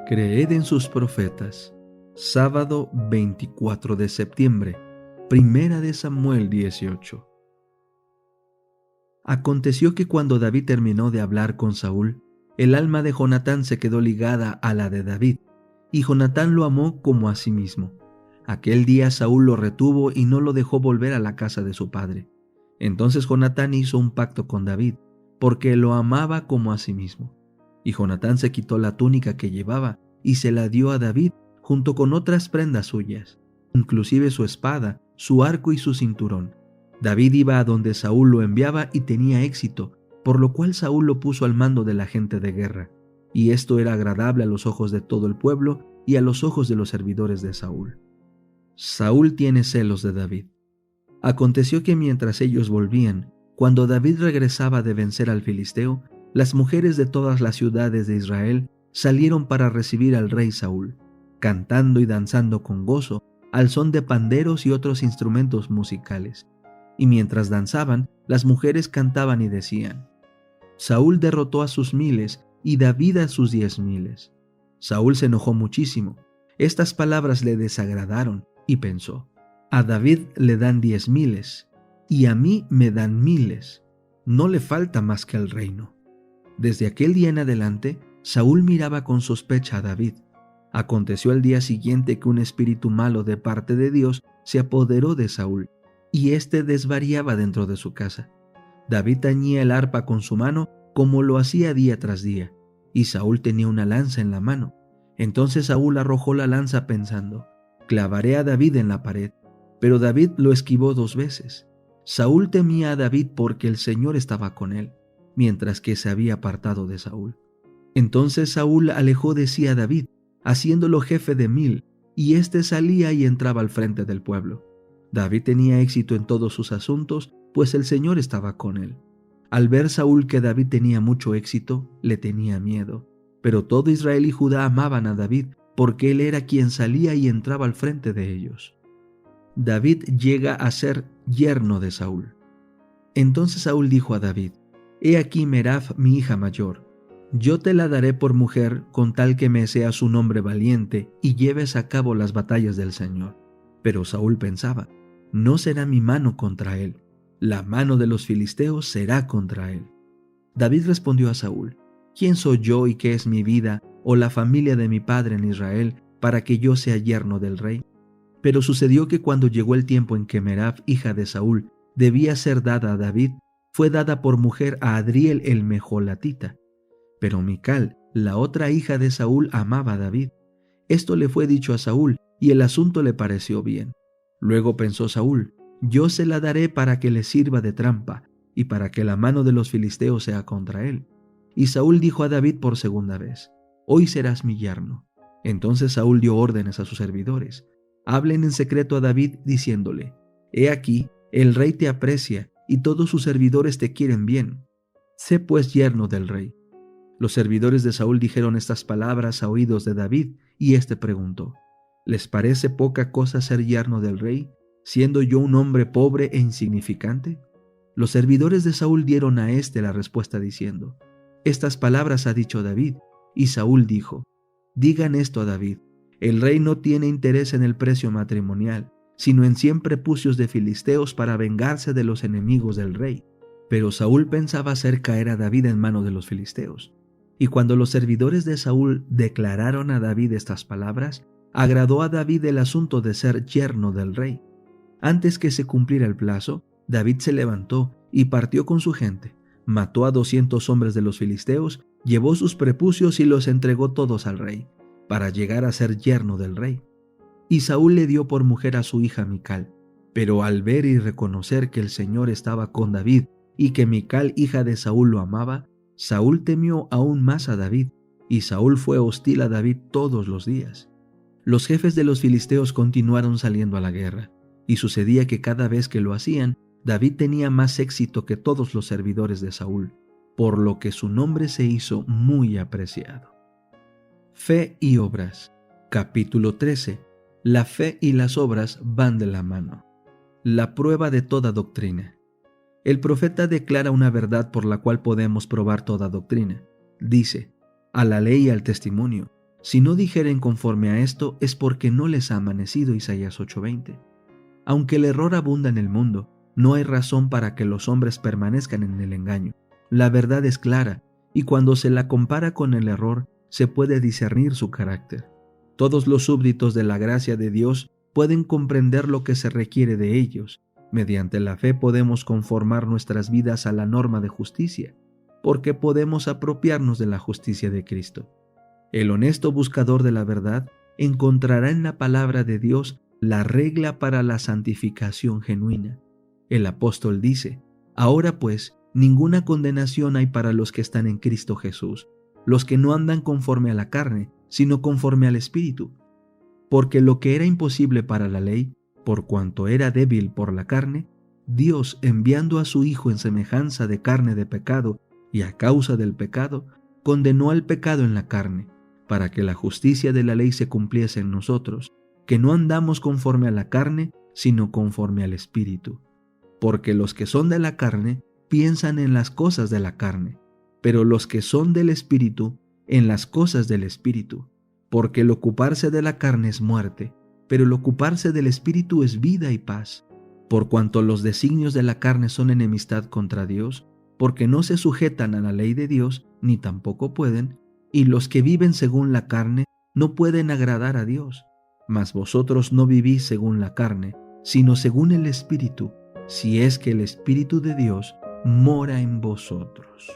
Creed en sus profetas. Sábado 24 de septiembre. Primera de Samuel 18. Aconteció que cuando David terminó de hablar con Saúl, el alma de Jonatán se quedó ligada a la de David, y Jonatán lo amó como a sí mismo. Aquel día Saúl lo retuvo y no lo dejó volver a la casa de su padre. Entonces Jonatán hizo un pacto con David, porque lo amaba como a sí mismo. Y Jonatán se quitó la túnica que llevaba y se la dio a David junto con otras prendas suyas, inclusive su espada, su arco y su cinturón. David iba a donde Saúl lo enviaba y tenía éxito, por lo cual Saúl lo puso al mando de la gente de guerra. Y esto era agradable a los ojos de todo el pueblo y a los ojos de los servidores de Saúl. Saúl tiene celos de David. Aconteció que mientras ellos volvían, cuando David regresaba de vencer al filisteo, las mujeres de todas las ciudades de Israel salieron para recibir al rey Saúl, cantando y danzando con gozo, al son de panderos y otros instrumentos musicales. Y mientras danzaban, las mujeres cantaban y decían: Saúl derrotó a sus 1000 y David a sus 10,000. Saúl se enojó muchísimo. Estas palabras le desagradaron y pensó: a David le dan 10,000 y a mí me dan 1000. No le falta más que el reino. Desde aquel día en adelante, Saúl miraba con sospecha a David. Aconteció al día siguiente que un espíritu malo de parte de Dios se apoderó de Saúl, y éste desvariaba dentro de su casa. David tañía el arpa con su mano como lo hacía día tras día, y Saúl tenía una lanza en la mano. Entonces Saúl arrojó la lanza pensando: clavaré a David en la pared. Pero David lo esquivó 2 veces. Saúl temía a David porque el Señor estaba con él, mientras que se había apartado de Saúl. Entonces Saúl alejó de sí a David, haciéndolo jefe de 1000, y éste salía y entraba al frente del pueblo. David tenía éxito en todos sus asuntos, pues el Señor estaba con él. Al ver Saúl que David tenía mucho éxito, le tenía miedo. Pero todo Israel y Judá amaban a David, porque él era quien salía y entraba al frente de ellos. David llega a ser yerno de Saúl. Entonces Saúl dijo a David: He aquí Merab, mi hija mayor. Yo te la daré por mujer con tal que me seas un hombre valiente y lleves a cabo las batallas del Señor. Pero Saúl pensaba: no será mi mano contra él, la mano de los filisteos será contra él. David respondió a Saúl: ¿Quién soy yo y qué es mi vida o la familia de mi padre en Israel para que yo sea yerno del rey? Pero sucedió que cuando llegó el tiempo en que Merab, hija de Saúl, debía ser dada a David, fue dada por mujer a Adriel el Mejolatita. Pero Mical, la otra hija de Saúl, amaba a David. Esto le fue dicho a Saúl, y el asunto le pareció bien. Luego pensó Saúl: yo se la daré para que le sirva de trampa, y para que la mano de los filisteos sea contra él. Y Saúl dijo a David por segunda vez: hoy serás mi yerno. Entonces Saúl dio órdenes a sus servidores: hablen en secreto a David diciéndole: he aquí, el rey te aprecia y todos sus servidores te quieren bien. Sé pues yerno del rey. Los servidores de Saúl dijeron estas palabras a oídos de David, y éste preguntó: ¿les parece poca cosa ser yerno del rey, siendo yo un hombre pobre e insignificante? Los servidores de Saúl dieron a éste la respuesta diciendo: estas palabras ha dicho David. Y Saúl dijo: digan esto a David: el rey no tiene interés en el precio matrimonial, sino en 100 prepucios de filisteos para vengarse de los enemigos del rey. Pero Saúl pensaba hacer caer a David en mano de los filisteos. Y cuando los servidores de Saúl declararon a David estas palabras, agradó a David el asunto de ser yerno del rey. Antes que se cumpliera el plazo, David se levantó y partió con su gente, mató a 200 hombres de los filisteos, llevó sus prepucios y los entregó todos al rey, para llegar a ser yerno del rey. Y Saúl le dio por mujer a su hija Mical. Pero al ver y reconocer que el Señor estaba con David y que Mical, hija de Saúl, lo amaba, Saúl temió aún más a David, y Saúl fue hostil a David todos los días. Los jefes de los filisteos continuaron saliendo a la guerra, y sucedía que cada vez que lo hacían, David tenía más éxito que todos los servidores de Saúl, por lo que su nombre se hizo muy apreciado. Fe y obras. Capítulo 13. La fe y las obras van de la mano. La prueba de toda doctrina. El profeta declara una verdad por la cual podemos probar toda doctrina. Dice: a la ley y al testimonio, Si no dijeren conforme a esto, es porque no les ha amanecido. Isaías 8:20. Aunque el error abunda en el mundo, no hay razón para que los hombres permanezcan en el engaño. La verdad es clara, y cuando se la compara con el error, se puede discernir su carácter. Todos los súbditos de la gracia de Dios pueden comprender lo que se requiere de ellos. Mediante la fe podemos conformar nuestras vidas a la norma de justicia, porque podemos apropiarnos de la justicia de Cristo. El honesto buscador de la verdad encontrará en la palabra de Dios la regla para la santificación genuina. El apóstol dice: ahora pues, ninguna condenación hay para los que están en Cristo Jesús, los que no andan conforme a la carne, sino conforme al Espíritu. Porque lo que era imposible para la ley, por cuanto era débil por la carne, Dios, enviando a su Hijo en semejanza de carne de pecado, y a causa del pecado, condenó al pecado en la carne, para que la justicia de la ley se cumpliese en nosotros, que no andamos conforme a la carne, sino conforme al Espíritu. Porque los que son de la carne piensan en las cosas de la carne, pero los que son del Espíritu en las cosas del Espíritu. Porque el ocuparse de la carne es muerte, pero el ocuparse del Espíritu es vida y paz. Por cuanto los designios de la carne son enemistad contra Dios, porque no se sujetan a la ley de Dios, ni tampoco pueden, y los que viven según la carne no pueden agradar a Dios. Mas vosotros no vivís según la carne, sino según el Espíritu, si es que el Espíritu de Dios mora en vosotros.